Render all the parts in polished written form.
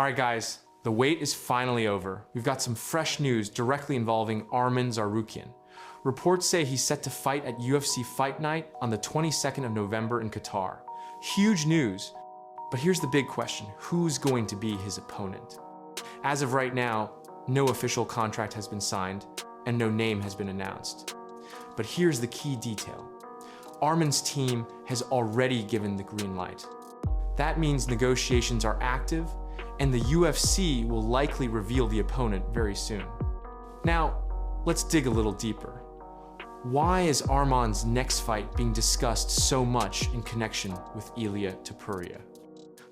All right, guys, the wait is finally over. We've got some fresh news directly involving Arman Tsarukyan. Reports say he's set to fight at UFC Fight Night on the 22nd of November in Qatar. Huge news, but here's the big question: who's going to be his opponent? As of right now, no official contract has been signed and no name has been announced. But here's the key detail. Arman's team has already given the green light. That means negotiations are active, and the UFC will likely reveal the opponent very soon. Now, let's dig a little deeper. Why is Arman's next fight being discussed so much in connection with Ilia Topuria?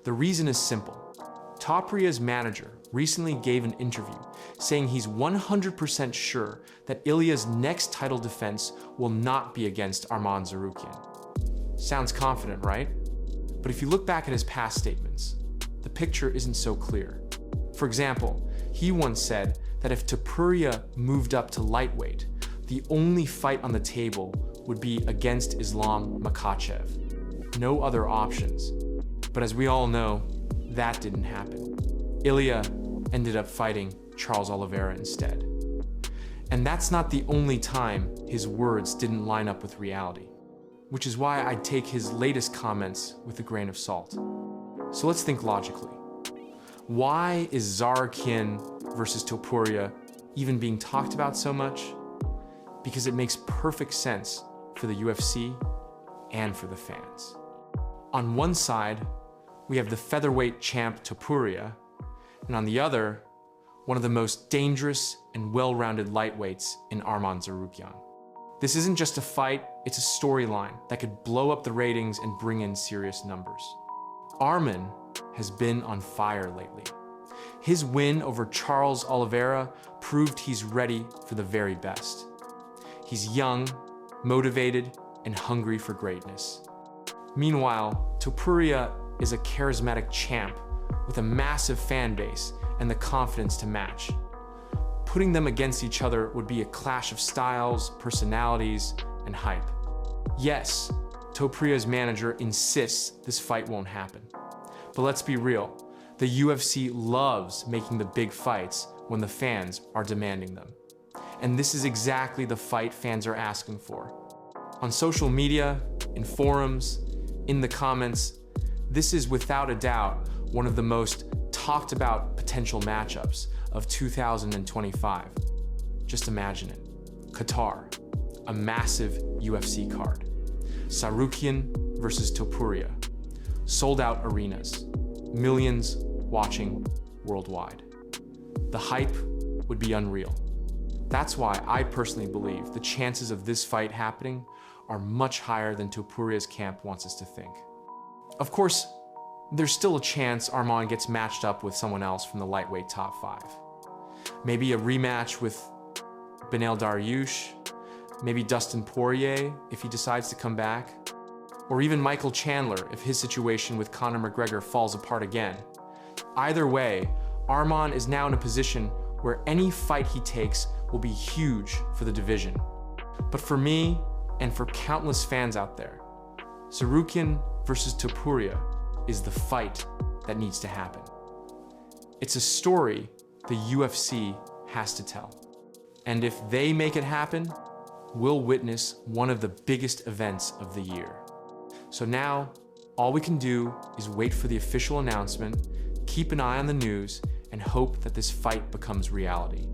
The reason is simple. Topuria's manager recently gave an interview saying he's 100% sure that Ilia's next title defense will not be against Arman Tsarukyan. Sounds confident, right? But if you look back at his past statements, the picture isn't so clear. For example, he once said that if Topuria moved up to lightweight, the only fight on the table would be against Islam Makhachev. No other options. But as we all know, that didn't happen. Ilia ended up fighting Charles Oliveira instead. And that's not the only time his words didn't line up with reality, which is why I'd take his latest comments with a grain of salt. So let's think logically. Why is Tsarukyan versus Topuria even being talked about so much? Because it makes perfect sense for the UFC and for the fans. On one side, we have the featherweight champ Topuria, and on the other, one of the most dangerous and well-rounded lightweights in Arman Tsarukyan. This isn't just a fight, it's a storyline that could blow up the ratings and bring in serious numbers. Arman has been on fire lately. His win over Charles Oliveira proved he's ready for the very best. He's young, motivated, and hungry for greatness. Meanwhile, Topuria is a charismatic champ with a massive fan base and the confidence to match. Putting them against each other would be a clash of styles, personalities, and hype. Yes, Topuria's manager insists this fight won't happen. But let's be real, the UFC loves making the big fights when the fans are demanding them. And this is exactly the fight fans are asking for. On social media, in forums, in the comments, this is without a doubt one of the most talked about potential matchups of 2025. Just imagine it. Qatar, a massive UFC card. Tsarukyan versus Topuria. Sold out arenas. Millions watching worldwide. The hype would be unreal. That's why I personally believe the chances of this fight happening are much higher than Topuria's camp wants us to think. Of course, there's still a chance Arman gets matched up with someone else from the lightweight top 5. Maybe a rematch with Beneil Dariush, maybe Dustin Poirier if he decides to come back, or even Michael Chandler if his situation with Conor McGregor falls apart again. Either way, Arman is now in a position where any fight he takes will be huge for the division. But for me, and for countless fans out there, Tsarukyan versus Topuria is the fight that needs to happen. It's a story the UFC has to tell. And if they make it happen, we'll witness one of the biggest events of the year. So now, all we can do is wait for the official announcement, keep an eye on the news, and hope that this fight becomes reality.